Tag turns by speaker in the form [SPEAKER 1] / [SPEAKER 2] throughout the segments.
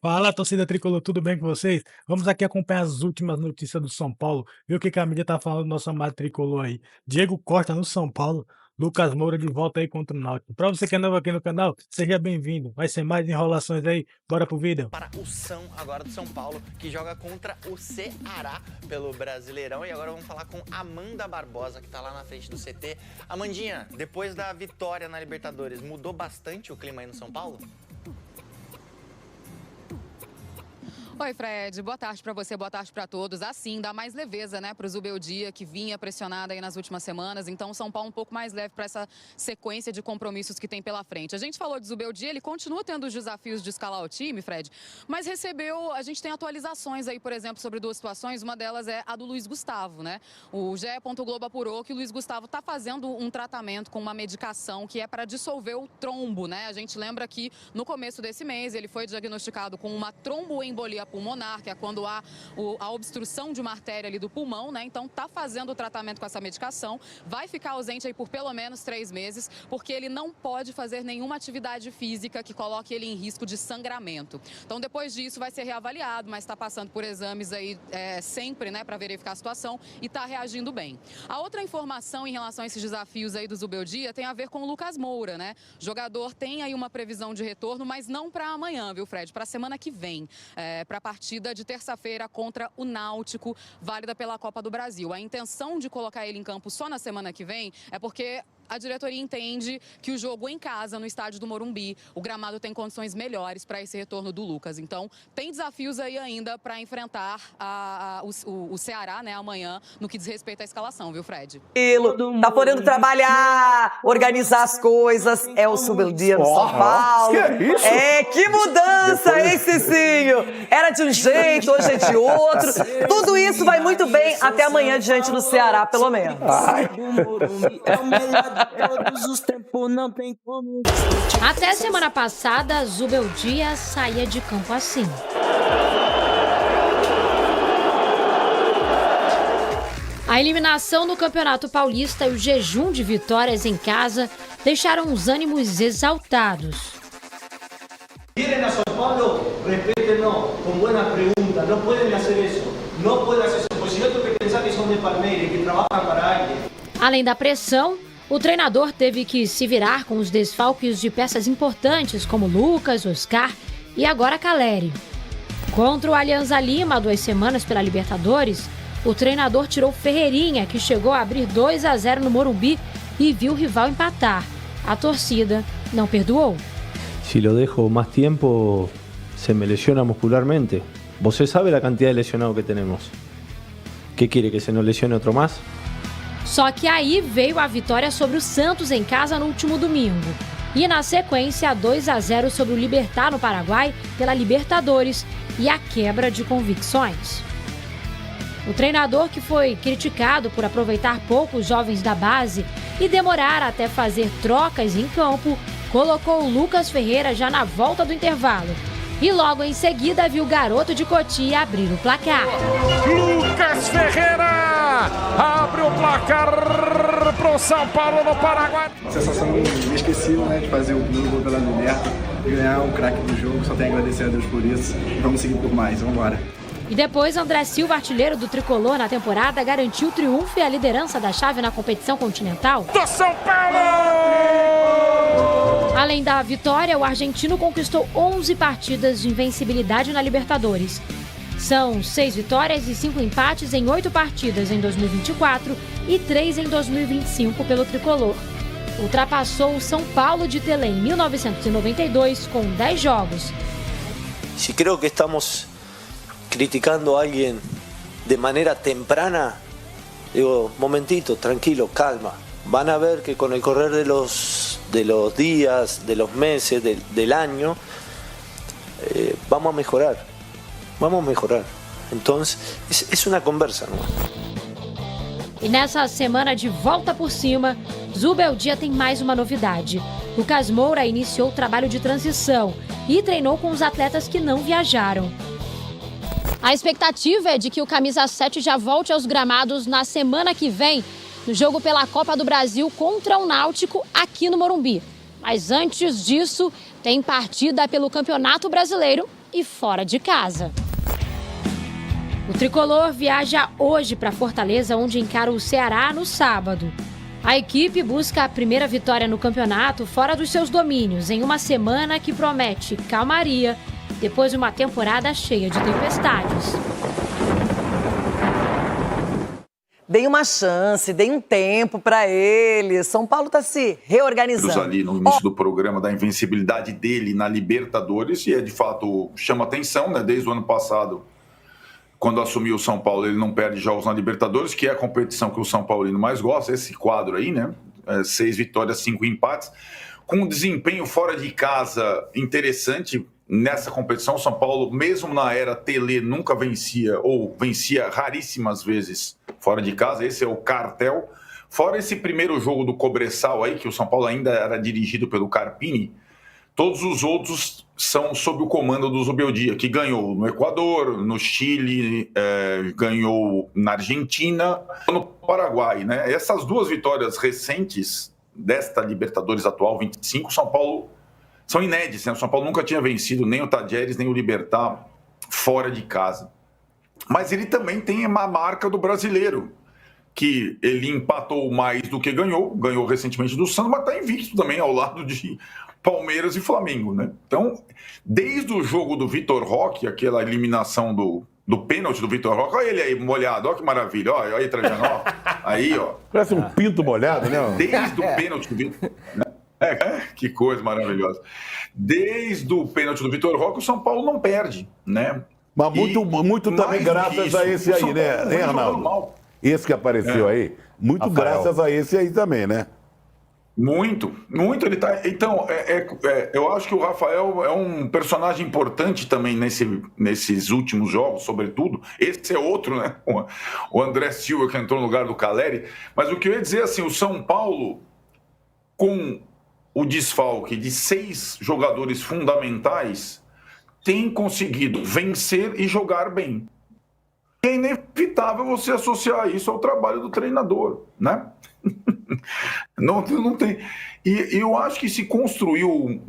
[SPEAKER 1] Fala, torcida tricolor, tudo bem com vocês? Vamos aqui acompanhar as últimas notícias do São Paulo, ver o que a mídia tá falando do nosso amado tricolor aí. Diego Costa no São Paulo, Lucas Moura de volta aí contra o Náutico. Pra você que é novo aqui no canal, seja bem-vindo. Vai ser mais enrolações aí, bora pro vídeo.
[SPEAKER 2] Para o São agora do São Paulo, que joga contra o Ceará pelo Brasileirão. E agora vamos falar com Amanda Barbosa, que tá lá na frente do CT. Amandinha, depois da vitória na Libertadores, mudou bastante o clima aí no São Paulo?
[SPEAKER 3] Oi, Fred. Boa tarde para você, boa tarde para todos. Assim, dá mais leveza, né, para o Zubeldia, que vinha pressionado aí nas últimas semanas. Então, o São Paulo um pouco mais leve para essa sequência de compromissos que tem pela frente. A gente falou de Zubeldia, ele continua tendo os desafios de escalar o time, Fred, mas a gente tem atualizações aí, por exemplo, sobre duas situações. Uma delas é a do Luiz Gustavo, né? O GE. Globo apurou que o Luiz Gustavo está fazendo um tratamento com uma medicação que é para dissolver o trombo, né? A gente lembra que no começo desse mês ele foi diagnosticado com uma tromboembolia pulmonar, que é quando há a obstrução de uma artéria ali do pulmão, né? Então tá fazendo o tratamento com essa medicação, vai ficar ausente aí por pelo menos 3 meses, porque ele não pode fazer nenhuma atividade física que coloque ele em risco de sangramento. Então depois disso vai ser reavaliado, mas está passando por exames aí sempre, né, para verificar a situação e tá reagindo bem. A outra informação em relação a esses desafios aí do Zubeldia tem a ver com o Lucas Moura, né? O jogador tem aí uma previsão de retorno, mas não para amanhã, viu, Fred? Para a semana que vem, para a partida de terça-feira contra o Náutico, válida pela Copa do Brasil. A intenção de colocar ele em campo só na semana que vem é porque a diretoria entende que o jogo em casa, no estádio do Morumbi, o gramado tem condições melhores para esse retorno do Lucas. Então, tem desafios aí ainda para enfrentar o Ceará, né, amanhã, no que diz respeito à escalação, viu, Fred?
[SPEAKER 4] Tá podendo trabalhar, organizar as coisas. É o Zubeldia no São Paulo.
[SPEAKER 5] Que isso?
[SPEAKER 4] Que mudança, hein, Cicinho? Era de um jeito, hoje é de outro. Tudo isso vai muito bem até amanhã diante do Ceará, pelo menos.
[SPEAKER 6] Até semana passada, Zubeldia saía de campo assim. A eliminação no Campeonato Paulista e o jejum de vitórias em casa deixaram os ânimos exaltados.
[SPEAKER 7] Vienen a São Paulo, respétenos con buenas preguntas, no pueden hacer eso, no pueden hacer eso, porque si no tengo que pensar que son de Palmeiras, que trabajan para alguien.
[SPEAKER 6] Além da pressão, o treinador teve que se virar com os desfalques de peças importantes como Lucas, Oscar e agora Caleri. Contra o Alianza Lima, 2 semanas pela Libertadores, o treinador tirou Ferreirinha, que chegou a abrir 2-0 no Morumbi e viu o rival empatar. A torcida não perdoou.
[SPEAKER 8] Si lo dejo más tiempo, se me lesiona muscularmente. Você sabe la cantidad de lesionados que tenemos. ¿Qué quiere, que se nos lesione otro más?
[SPEAKER 6] Só que aí veio a vitória sobre o Santos em casa no último domingo. E na sequência, 2-0 sobre o Libertad no Paraguai pela Libertadores e a quebra de convicções. O treinador, que foi criticado por aproveitar pouco os jovens da base e demorar até fazer trocas em campo, colocou o Lucas Ferreira já na volta do intervalo. E logo em seguida viu o garoto de Cotia abrir o placar.
[SPEAKER 5] Lucas Ferreira abre o placar pro São Paulo no Paraguai.
[SPEAKER 9] Sensação inesquecível, né, de fazer o primeiro gol pela Libertad e ganhar o craque do jogo. Só tenho a agradecer a Deus por isso. Vamos seguir por mais, vamos embora.
[SPEAKER 6] E depois, André Silva, artilheiro do tricolor na temporada, garantiu o triunfo e a liderança da chave na competição continental.
[SPEAKER 5] Do São Paulo!
[SPEAKER 6] Além da vitória, o argentino conquistou 11 partidas de invencibilidade na Libertadores. São 6 vitórias e 5 empates em 8 partidas em 2024 e 3 em 2025 pelo tricolor. Ultrapassou o São Paulo de Telê em 1992 com 10 jogos.
[SPEAKER 10] Si creo que estamos criticando a alguien de manera temprana, digo, momentito, tranquilo, calma. Van a ver que con el correr de los días, de los meses, del año, vamos a mejorar. Entonces, es una conversa, ¿no?
[SPEAKER 6] E nessa semana de volta por cima, Zubeldia tem mais uma novidade. Lucas Moura iniciou o trabalho de transição e treinou com os atletas que não viajaram. A expectativa é de que o camisa 7 já volte aos gramados na semana que vem, no jogo pela Copa do Brasil contra o Náutico aqui no Morumbi. Mas antes disso, tem partida pelo Campeonato Brasileiro e fora de casa. O tricolor viaja hoje para Fortaleza, onde encara o Ceará no sábado. A equipe busca a primeira vitória no campeonato fora dos seus domínios, em uma semana que promete calmaria, depois de uma temporada cheia de tempestades.
[SPEAKER 4] Deem uma chance, deem um tempo para ele. São Paulo está se reorganizando.
[SPEAKER 11] Ali no início do programa da invencibilidade dele na Libertadores, e de fato chama atenção, né? Desde o ano passado, quando assumiu o São Paulo, ele não perde jogos na Libertadores, que é a competição que o São Paulino mais gosta, esse quadro aí, né? 6 vitórias, 5 empates, com um desempenho fora de casa interessante nessa competição. O São Paulo, mesmo na era Tele, nunca vencia, ou vencia raríssimas vezes fora de casa. Esse é o cartel. Fora esse primeiro jogo do Cobressal aí, que o São Paulo ainda era dirigido pelo Carpini, todos os outros são sob o comando do Zubeldia, que ganhou no Equador, no Chile, ganhou na Argentina, no Paraguai, né? Essas 2 vitórias recentes desta Libertadores atual, 25, São Paulo são inéditas, né? O São Paulo nunca tinha vencido nem o Tajeres, nem o Libertad fora de casa. Mas ele também tem uma marca do brasileiro, que ele empatou mais do que ganhou recentemente do Santos, mas está invicto também ao lado de Palmeiras e Flamengo, né? Então, desde o jogo do Vitor Roque, aquela eliminação do pênalti do Vitor Roque, olha ele aí molhado, olha que maravilha, olha aí, Trajano, ó, aí, ó.
[SPEAKER 5] Parece um pinto molhado, né?
[SPEAKER 11] Desde o pênalti do Vitor... que coisa maravilhosa. Desde o pênalti do Vitor Roque, o São Paulo não perde, né?
[SPEAKER 5] Mas muito também graças a esse aí, né, Arnaldo? Esse que apareceu aí, muito
[SPEAKER 11] Rafael.
[SPEAKER 5] Graças a esse aí também, né?
[SPEAKER 11] Muito. Ele tá. Então, eu acho que o Rafael é um personagem importante também nesses últimos jogos, sobretudo. Esse é outro, né? O André Silva, que entrou no lugar do Caleri. Mas o que eu ia dizer assim, o São Paulo, com o desfalque de 6 jogadores fundamentais, tem conseguido vencer e jogar bem. É inevitável você associar isso ao trabalho do treinador, né? Não tem. E eu acho que se construiu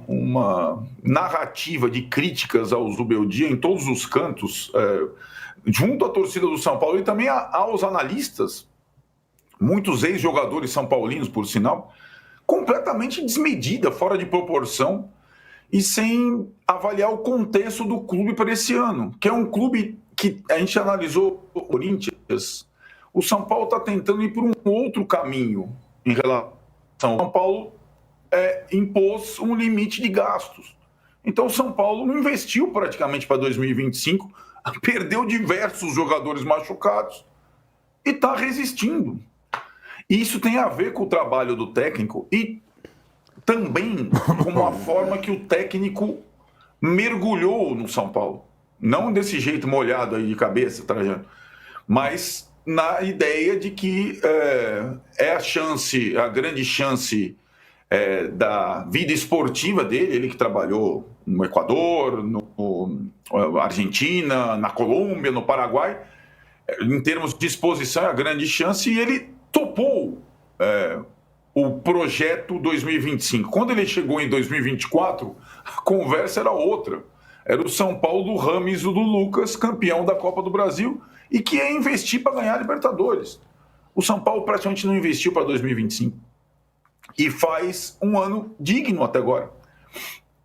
[SPEAKER 11] uma narrativa de críticas ao Zubeldia em todos os cantos, junto à torcida do São Paulo e também aos analistas, muitos ex-jogadores são paulinos, por sinal, completamente desmedida, fora de proporção e sem avaliar o contexto do clube para esse ano, que é um clube que a gente analisou o Corinthians. O São Paulo está tentando ir por um outro caminho em relação ao São Paulo, impôs um limite de gastos. Então o São Paulo não investiu praticamente para 2025, perdeu diversos jogadores machucados e está resistindo. Isso tem a ver com o trabalho do técnico e também com a forma que o técnico mergulhou no São Paulo. Não desse jeito molhado aí de cabeça, Trajano, mas na ideia de que é a grande chance da vida esportiva dele, ele que trabalhou no Equador, na Argentina, na Colômbia, no Paraguai, em termos de exposição é a grande chance, e ele topou o projeto 2025. Quando ele chegou em 2024, a conversa era outra. Era o São Paulo do Rames e do Lucas, campeão da Copa do Brasil, e que ia investir para ganhar a Libertadores. O São Paulo praticamente não investiu para 2025. E faz um ano digno até agora.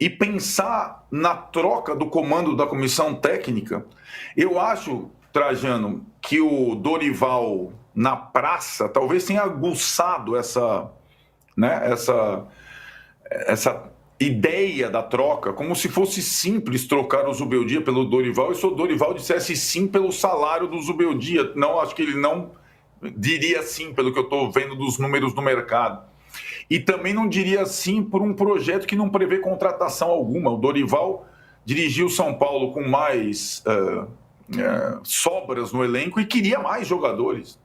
[SPEAKER 11] E pensar na troca do comando da comissão técnica, eu acho, Trajano, que o Dorival na praça talvez tenha aguçado essa ideia da troca, como se fosse simples trocar o Zubeldia pelo Dorival, e se o Dorival dissesse sim pelo salário do Zubeldia. Não, acho que ele não diria sim, pelo que eu estou vendo dos números no mercado. E também não diria sim por um projeto que não prevê contratação alguma. O Dorival dirigiu o São Paulo com mais sobras no elenco e queria mais jogadores.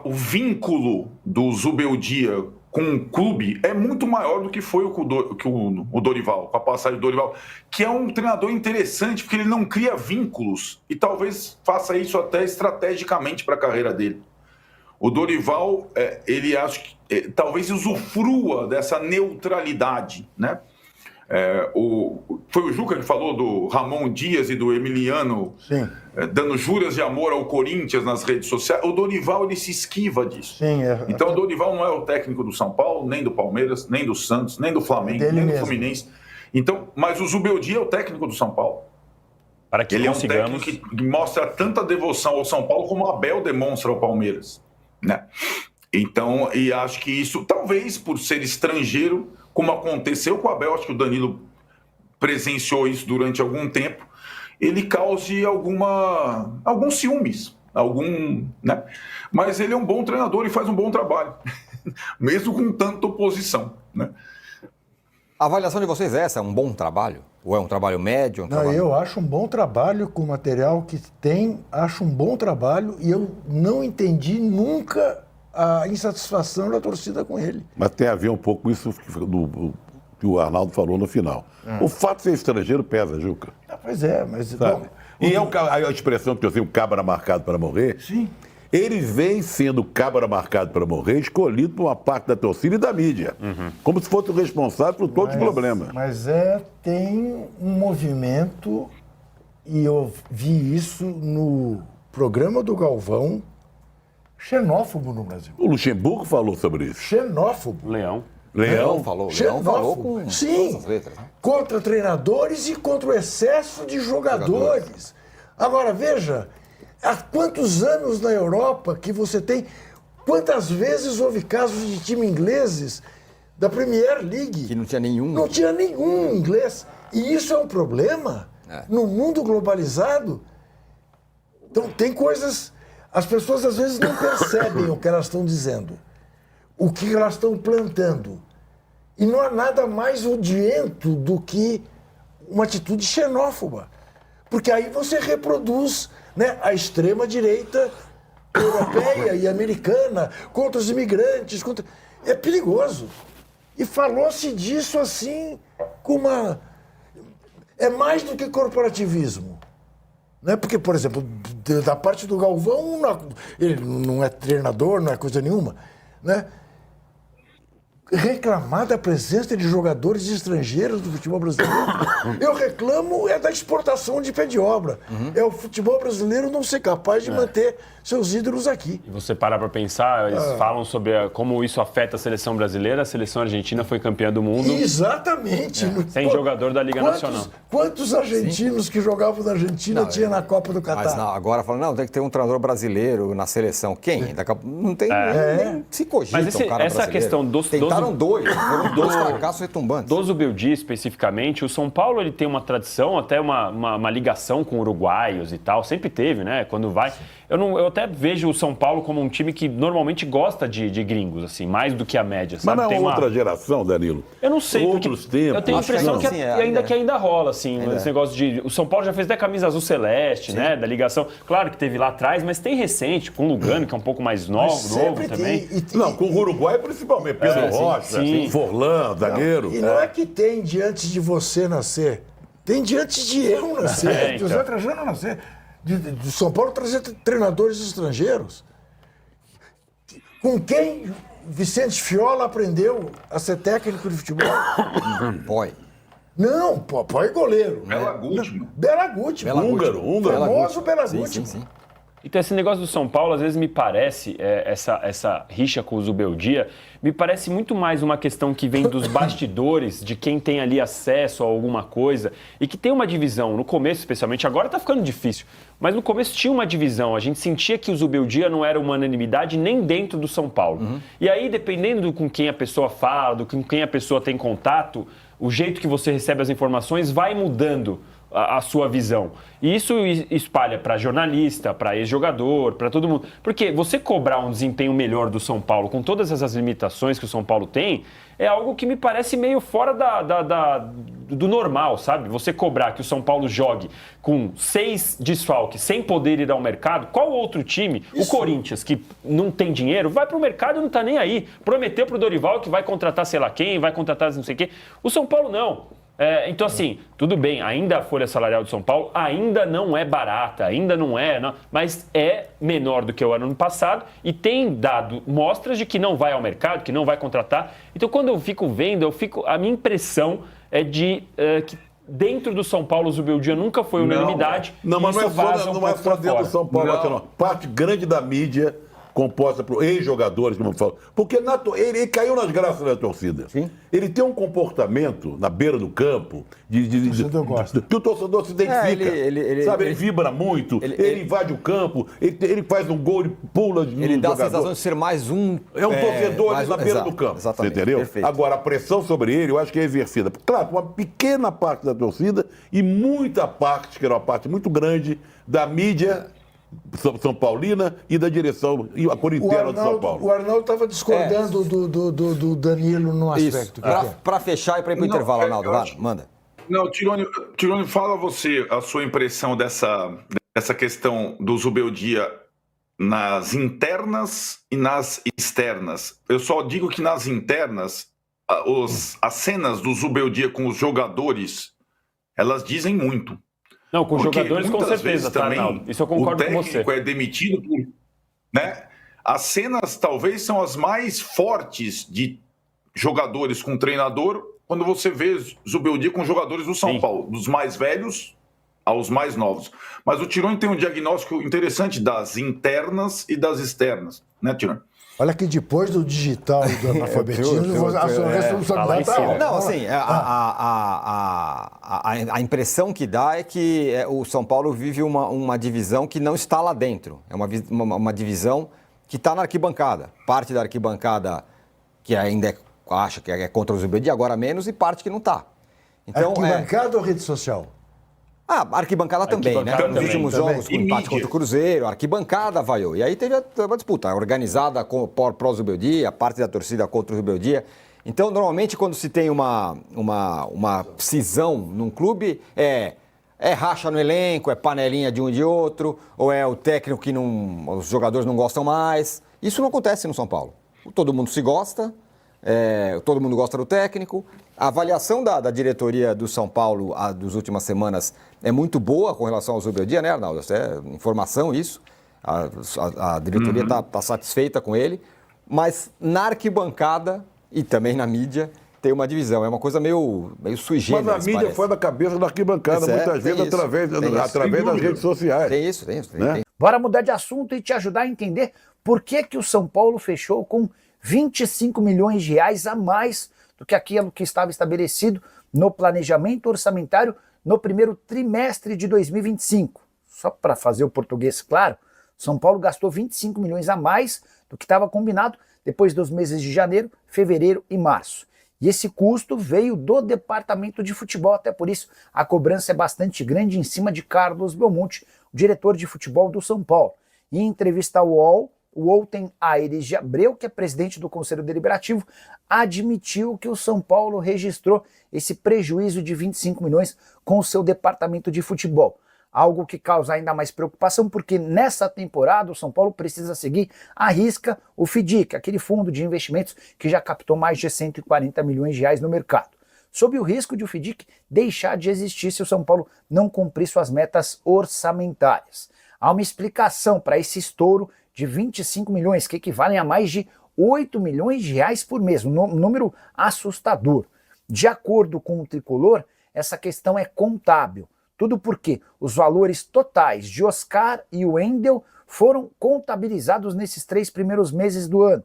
[SPEAKER 11] O vínculo do Zubeldia com o clube é muito maior do que foi o Dorival, com a passagem do Dorival, que é um treinador interessante, porque ele não cria vínculos e talvez faça isso até estrategicamente para a carreira dele. O Dorival, ele acha que talvez usufrua dessa neutralidade, né? Foi o Juca que falou do Ramon Dias e do Emiliano dando juras de amor ao Corinthians nas redes sociais. O Dorival, ele se esquiva disso. Então o Dorival não é o técnico do São Paulo, nem do Palmeiras, nem do Santos, nem do Flamengo, nem do Fluminense. Então, mas o Zubeldia é o técnico do São Paulo.
[SPEAKER 12] Para que
[SPEAKER 11] ele
[SPEAKER 12] consigamos...
[SPEAKER 11] é um técnico que mostra tanta devoção ao São Paulo como o Abel demonstra ao Palmeiras, né? Então, e acho que isso, talvez por ser estrangeiro, como aconteceu com o Abel, acho que o Danilo presenciou isso durante algum tempo, ele cause alguns ciúmes, né? Mas ele é um bom treinador e faz um bom trabalho, mesmo com tanta oposição, né?
[SPEAKER 13] A avaliação de vocês é essa? É um bom trabalho? Ou é um trabalho médio?
[SPEAKER 14] Eu acho um bom trabalho com o material que tem, acho um bom trabalho e eu não entendi nunca a insatisfação da torcida com ele.
[SPEAKER 15] Mas tem a ver um pouco com isso que o Arnaldo falou no final. O fato de ser estrangeiro pesa, Juca.
[SPEAKER 14] Pois é, mas...
[SPEAKER 15] Bom, e a expressão que eu sei, o cabra marcado para morrer...
[SPEAKER 14] Sim.
[SPEAKER 15] Ele vem sendo cabra marcado para morrer, escolhido por uma parte da torcida e da mídia. Como se fosse o responsável por todos os problemas.
[SPEAKER 14] Mas tem um movimento, e eu vi isso no programa do Galvão, xenófobo no Brasil.
[SPEAKER 15] O Luxemburgo falou sobre isso.
[SPEAKER 14] Xenófobo.
[SPEAKER 12] Leão
[SPEAKER 13] falou.
[SPEAKER 14] Xenófobo.
[SPEAKER 13] Leão falou com
[SPEAKER 14] sim,
[SPEAKER 13] as letras, né?
[SPEAKER 14] Contra treinadores e contra o excesso de jogadores. Agora, veja... Há quantos anos na Europa que você tem... Quantas vezes houve casos de time ingleses da Premier League?
[SPEAKER 13] Que não tinha nenhum.
[SPEAKER 14] Não tinha nenhum inglês. E isso é um problema no mundo globalizado. Então tem coisas... As pessoas às vezes não percebem o que elas estão dizendo. O que elas estão plantando. E não há nada mais odiento do que uma atitude xenófoba. Porque aí você reproduz... Né, a extrema-direita europeia e americana contra os imigrantes. É perigoso. E falou-se disso assim com uma... É mais do que corporativismo. Né? Porque, por exemplo, da parte do Galvão, ele não é treinador, não é coisa nenhuma. Né? Reclamar da presença de jogadores estrangeiros do futebol brasileiro. Eu reclamo da exportação de pé de obra. É o futebol brasileiro não ser capaz de manter seus ídolos aqui.
[SPEAKER 12] E você parar para pensar, eles falam sobre como isso afeta a seleção brasileira. A seleção argentina foi campeã do mundo.
[SPEAKER 14] Exatamente.
[SPEAKER 12] Sem jogador da Liga Nacional.
[SPEAKER 14] Quantos argentinos que jogavam na Argentina tinha na Copa do Catar?
[SPEAKER 13] Mas agora falando, tem que ter um treinador brasileiro na seleção. Quem? Não tem nem se cogita
[SPEAKER 12] mas
[SPEAKER 13] um cara
[SPEAKER 12] essa
[SPEAKER 13] brasileiro.
[SPEAKER 12] Questão
[SPEAKER 13] Tentaram foram dois fracassos retumbantes.
[SPEAKER 12] Do Zubeldia, especificamente, o São Paulo ele tem uma tradição, até uma ligação com uruguaios e tal, sempre teve, né? Quando vai... Eu até vejo o São Paulo como um time que normalmente gosta de gringos, assim, mais do que a média, sabe?
[SPEAKER 15] Mas não é outra geração, Danilo?
[SPEAKER 12] Eu não sei.
[SPEAKER 15] Outros tempos.
[SPEAKER 12] Eu tenho a impressão que ainda rola, assim, esse negócio de... O São Paulo já fez até camisa azul celeste, né? Da ligação. Claro que teve lá atrás, mas tem recente, com o Lugano, que é um pouco mais novo também.
[SPEAKER 15] Não, com o Uruguai principalmente. Pedro Rocha, Forlan, zagueiro.
[SPEAKER 14] E não é que tem diante de você nascer. Tem diante de eu nascer, de José Trajano nascer. De São Paulo trazer treinadores estrangeiros. Com quem Vicente Fiola aprendeu a ser técnico de futebol?
[SPEAKER 13] Poi.
[SPEAKER 14] Não, Poi goleiro.
[SPEAKER 11] Bela Guttmann.
[SPEAKER 14] Bela Guttmann.
[SPEAKER 15] Húngaro.
[SPEAKER 14] Famoso Bela Guttmann.
[SPEAKER 12] Sim. Então, esse negócio do São Paulo, às vezes me parece, essa rixa com o Zubeldia, me parece muito mais uma questão que vem dos bastidores, de quem tem ali acesso a alguma coisa, e que tem uma divisão, no começo especialmente, agora tá ficando difícil, mas no começo tinha uma divisão, a gente sentia que o Zubeldia não era uma unanimidade nem dentro do São Paulo. E aí, dependendo com quem a pessoa fala, com quem a pessoa tem contato, o jeito que você recebe as informações vai mudando a sua visão. E isso espalha para jornalista, para ex-jogador, para todo mundo. Porque você cobrar um desempenho melhor do São Paulo, com todas essas limitações que o São Paulo tem, é algo que me parece meio fora do normal, sabe? Você cobrar que o São Paulo jogue com 6 desfalques, sem poder ir ao mercado, qual outro time? Isso. O Corinthians, que não tem dinheiro, vai pro mercado e não tá nem aí. Prometeu pro Dorival que vai contratar sei lá quem, vai contratar não sei quem. O São Paulo não. Então, assim, tudo bem, ainda a folha salarial do São Paulo ainda não é barata, ainda não é, mas é menor do que o ano passado e tem dado mostras de que não vai ao mercado, que não vai contratar. Então, quando eu fico vendo, a minha impressão é de que dentro do São Paulo o Zubeldia nunca foi unanimidade.
[SPEAKER 15] Não, mas não é só dentro do São Paulo,
[SPEAKER 11] Não.
[SPEAKER 15] parte grande da mídia composta por ex-jogadores, como eu falo. Porque ele caiu nas graças da torcida.
[SPEAKER 13] Sim.
[SPEAKER 15] Ele tem um comportamento na beira do campo que o torcedor se identifica. Ele vibra muito, ele invade o campo, ele faz um gol, ele pula no
[SPEAKER 13] Ele dá
[SPEAKER 15] jogador.
[SPEAKER 13] a sensação de ser mais um...
[SPEAKER 15] É um torcedor
[SPEAKER 13] mais
[SPEAKER 15] na beira do campo.
[SPEAKER 13] Exatamente.
[SPEAKER 15] Você entendeu?
[SPEAKER 13] Perfeito.
[SPEAKER 15] Agora, a pressão sobre ele, eu acho que é exercida. Claro, uma pequena parte da torcida e muita parte, que era uma parte muito grande, da mídia São Paulina e da direção e a cor inteira do São Paulo.
[SPEAKER 14] O Arnaldo estava discordando do Danilo num aspecto.
[SPEAKER 13] Para fechar e para ir para o intervalo, Arnaldo, manda.
[SPEAKER 11] Não, Tirone, fala você a sua impressão dessa questão do Zubeldia nas internas e nas externas. Eu só digo que nas internas, as cenas do Zubeldia com os jogadores, elas dizem muito.
[SPEAKER 12] Não, com
[SPEAKER 11] Porque
[SPEAKER 12] jogadores com
[SPEAKER 11] muitas
[SPEAKER 12] certeza,
[SPEAKER 11] vezes
[SPEAKER 12] tá,
[SPEAKER 11] também
[SPEAKER 12] Arnaldo? Isso eu concordo com você.
[SPEAKER 11] O técnico é demitido por... Né? As cenas talvez são as mais fortes de jogadores com treinador quando você vê Zubeldia com jogadores do São Paulo, dos mais velhos aos mais novos. Mas o Tirone tem um diagnóstico interessante das internas e das externas, né, Tirone?
[SPEAKER 14] Olha que depois do digital e do analfabetismo, a sua responsabilidade está alta.
[SPEAKER 13] Não, assim, a impressão que dá é que o São Paulo vive uma divisão que não está lá dentro. É uma divisão que está na arquibancada. Parte da arquibancada que ainda acha que é contra o Zubeldia, agora menos, e parte que não está. Então,
[SPEAKER 14] arquibancada ou rede social?
[SPEAKER 13] A arquibancada também, né? Nos últimos jogos, com empate contra o Cruzeiro, a arquibancada vaiou. E aí teve uma disputa organizada pró-Zubeldia, parte da torcida contra o Zubeldia. Então, normalmente, quando se tem uma cisão num clube, é racha no elenco, é panelinha de um e de outro, ou é o técnico que os jogadores não gostam mais. Isso não acontece no São Paulo. Todo mundo se gosta, todo mundo gosta do técnico. A avaliação da diretoria do São Paulo das últimas semanas é muito boa com relação ao Zubeldia, né, Arnaldo? É informação isso. A diretoria está satisfeita com ele. Mas na arquibancada e também na mídia tem uma divisão. É uma coisa meio sui generis.
[SPEAKER 15] Mas a mídia foi da cabeça da arquibancada, muitas vezes através das redes sociais.
[SPEAKER 13] Tem isso.
[SPEAKER 16] Bora mudar de assunto e te ajudar a entender por que o São Paulo fechou com 25 milhões de reais a mais do que aquilo que estava estabelecido no planejamento orçamentário no primeiro trimestre de 2025. Só para fazer o português claro, São Paulo gastou 25 milhões a mais do que estava combinado depois dos meses de janeiro, fevereiro e março. E esse custo veio do departamento de futebol, até por isso a cobrança é bastante grande em cima de Carlos Belmonte, o diretor de futebol do São Paulo. Em entrevista ao UOL, o Outem Aires de Abreu, que é presidente do Conselho Deliberativo, admitiu que o São Paulo registrou esse prejuízo de 25 milhões com o seu departamento de futebol. Algo que causa ainda mais preocupação, porque nessa temporada o São Paulo precisa seguir à risca o FDIC, aquele fundo de investimentos que já captou mais de 140 milhões de reais no mercado. Sob o risco de o FDIC deixar de existir se o São Paulo não cumprir suas metas orçamentárias. Há uma explicação para esse estouro de 25 milhões, que equivalem a mais de 8 milhões de reais por mês, um número assustador. De acordo com o Tricolor, essa questão é contábil. Tudo porque os valores totais de Oscar e Wendel foram contabilizados nesses 3 primeiros meses do ano.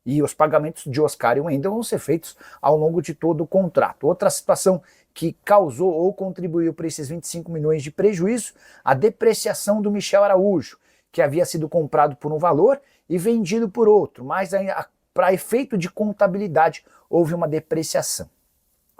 [SPEAKER 16] E os pagamentos de Oscar e Wendel vão ser feitos ao longo de todo o contrato. Outra situação que causou ou contribuiu para esses 25 milhões de prejuízo, a depreciação do Michel Araújo, que havia sido comprado por um valor e vendido por outro, mas para efeito de contabilidade houve uma depreciação.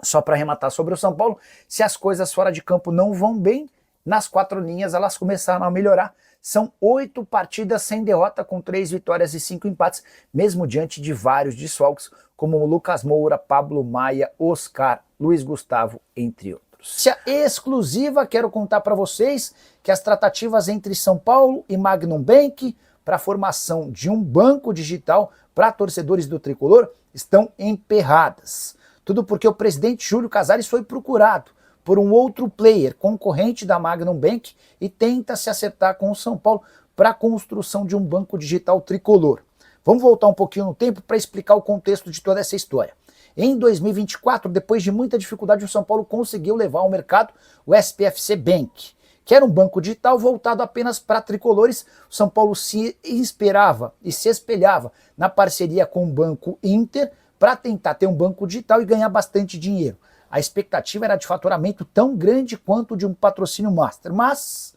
[SPEAKER 16] Só para arrematar sobre o São Paulo, se as coisas fora de campo não vão bem, nas 4 linhas elas começaram a melhorar. São 8 partidas sem derrota, com 3 vitórias e 5 empates, mesmo diante de vários desfalques, como o Lucas Moura, Pablo Maia, Oscar, Luiz Gustavo, entre outros. Notícia exclusiva, quero contar para vocês que as tratativas entre São Paulo e Magnum Bank para a formação de um banco digital para torcedores do Tricolor estão emperradas. Tudo porque o presidente Júlio Casares foi procurado por um outro player concorrente da Magnum Bank e tenta se acertar com o São Paulo para a construção de um banco digital tricolor. Vamos voltar um pouquinho no tempo para explicar o contexto de toda essa história. Em 2024, depois de muita dificuldade, o São Paulo conseguiu levar ao mercado o SPFC Bank, que era um banco digital voltado apenas para tricolores. O São Paulo se inspirava e se espelhava na parceria com o Banco Inter para tentar ter um banco digital e ganhar bastante dinheiro. A expectativa era de faturamento tão grande quanto de um patrocínio master, mas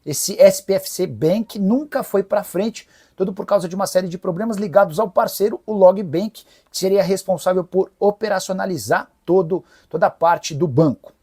[SPEAKER 16] esse SPFC Bank nunca foi para frente, tudo por causa de uma série de problemas ligados ao parceiro, o Logbank, que seria responsável por operacionalizar toda a parte do banco.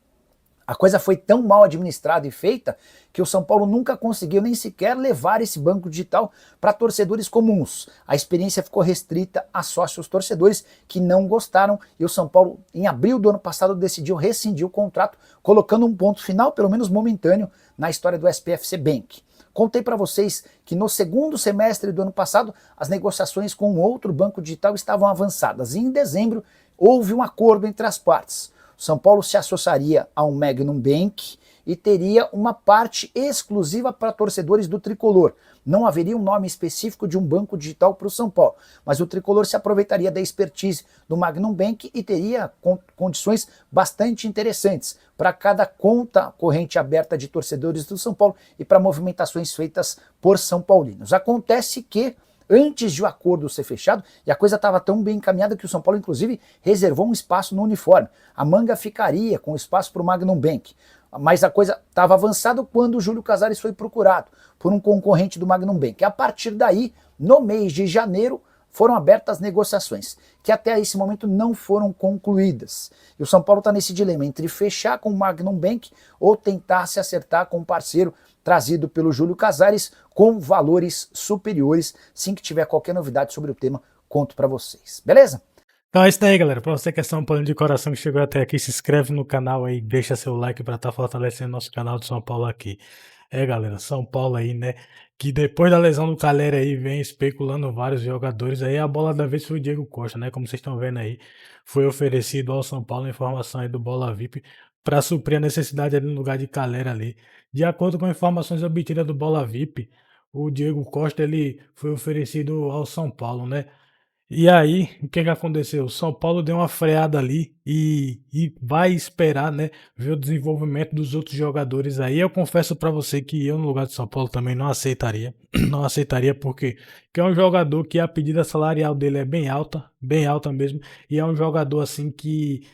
[SPEAKER 16] A coisa foi tão mal administrada e feita que o São Paulo nunca conseguiu nem sequer levar esse banco digital para torcedores comuns. A experiência ficou restrita a sócios torcedores que não gostaram, e o São Paulo, em abril do ano passado, decidiu rescindir o contrato, colocando um ponto final, pelo menos momentâneo, na história do SPFC Bank. Contei para vocês que no segundo semestre do ano passado as negociações com outro banco digital estavam avançadas, e em dezembro houve um acordo entre as partes. São Paulo se associaria a um Magnum Bank e teria uma parte exclusiva para torcedores do Tricolor. Não haveria um nome específico de um banco digital para o São Paulo, mas o Tricolor se aproveitaria da expertise do Magnum Bank e teria condições bastante interessantes para cada conta corrente aberta de torcedores do São Paulo e para movimentações feitas por São Paulinos. Acontece que antes de o acordo ser fechado, e a coisa estava tão bem encaminhada que o São Paulo, inclusive, reservou um espaço no uniforme. A manga ficaria com espaço para o Magnum Bank. Mas a coisa estava avançada quando o Júlio Casares foi procurado por um concorrente do Magnum Bank. A partir daí, no mês de janeiro, foram abertas negociações, que até esse momento não foram concluídas. E o São Paulo está nesse dilema entre fechar com o Magnum Bank ou tentar se acertar com um parceiro trazido pelo Júlio Casares com valores superiores. Assim que tiver qualquer novidade sobre o tema, conto para vocês. Beleza?
[SPEAKER 1] Então é isso aí, galera. Pra você que é São Paulo de coração que chegou até aqui, se inscreve no canal aí, deixa seu like pra estar fortalecendo nosso canal de São Paulo aqui. Galera, São Paulo aí, né, que depois da lesão do Calera aí, vem especulando vários jogadores aí. A bola da vez foi o Diego Costa, né, como vocês estão vendo aí, foi oferecido ao São Paulo a informação aí do Bola VIP para suprir a necessidade ali no lugar de Calera ali. De acordo com informações obtidas do Bola VIP, o Diego Costa ele foi oferecido ao São Paulo, né? E aí, o que aconteceu? O São Paulo deu uma freada ali e vai esperar, né, ver o desenvolvimento dos outros jogadores aí. Eu confesso pra você que eu, no lugar do São Paulo, também não aceitaria. Não aceitaria porque é um jogador que a pedida salarial dele é bem alta mesmo. E é um jogador assim que,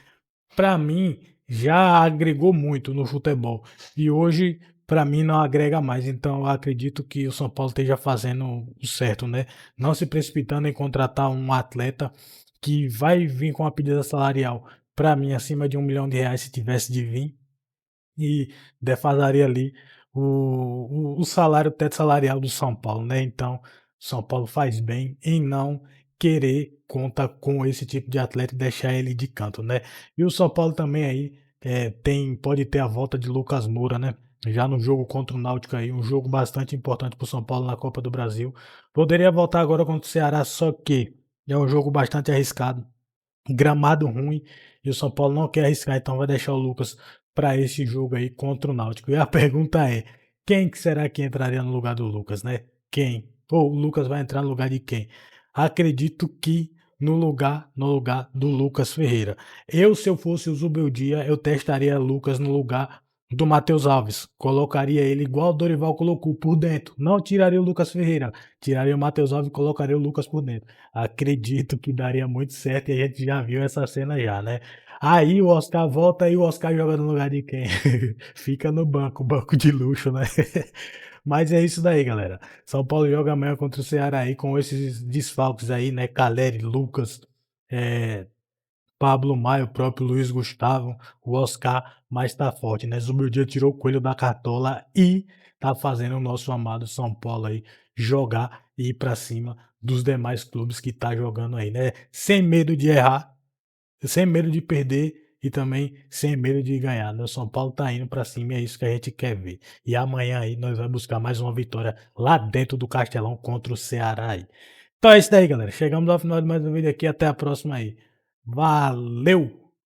[SPEAKER 1] pra mim, já agregou muito no futebol. E hoje, pra mim, não agrega mais. Então, eu acredito que o São Paulo esteja fazendo o certo, né? Não se precipitando em contratar um atleta que vai vir com uma pedida salarial, pra mim, acima de R$1 milhão, se tivesse de vir. E defasaria ali o salário, o teto salarial do São Paulo, né? Então, São Paulo faz bem em não querer contar com esse tipo de atleta e deixar ele de canto, né? E o São Paulo também aí pode ter a volta de Lucas Moura, né? Já no jogo contra o Náutico aí, um jogo bastante importante para o São Paulo na Copa do Brasil. Poderia voltar agora contra o Ceará, só que é um jogo bastante arriscado, gramado ruim, e o São Paulo não quer arriscar, então vai deixar o Lucas para esse jogo aí contra o Náutico. E a pergunta é, quem que será que entraria no lugar do Lucas, né? Quem? Ou o Lucas vai entrar no lugar de quem? Acredito que no lugar do Lucas Ferreira. Se eu fosse o Zubeldia, eu testaria Lucas no lugar do Matheus Alves. Colocaria ele igual o Dorival colocou, por dentro. Não tiraria o Lucas Ferreira. Tiraria o Matheus Alves e colocaria o Lucas por dentro. Acredito que daria muito certo e a gente já viu essa cena já, né? Aí o Oscar volta e o Oscar joga no lugar de quem? Fica no banco de luxo, né? Mas é isso daí, galera. São Paulo joga amanhã contra o Ceará aí com esses desfalques aí, né? Caleri, Lucas, Pablo Maia, o próprio Luiz Gustavo, o Oscar, mas tá forte, né? Zubeldia tirou o coelho da cartola e tá fazendo o nosso amado São Paulo aí jogar e ir pra cima dos demais clubes que tá jogando aí, né? Sem medo de errar, sem medo de perder e também sem medo de ganhar, né? O São Paulo tá indo pra cima e é isso que a gente quer ver. E amanhã aí nós vamos buscar mais uma vitória lá dentro do Castelão contra o Ceará aí. Então é isso daí, galera. Chegamos ao final de mais um vídeo aqui. Até a próxima aí. Valeu!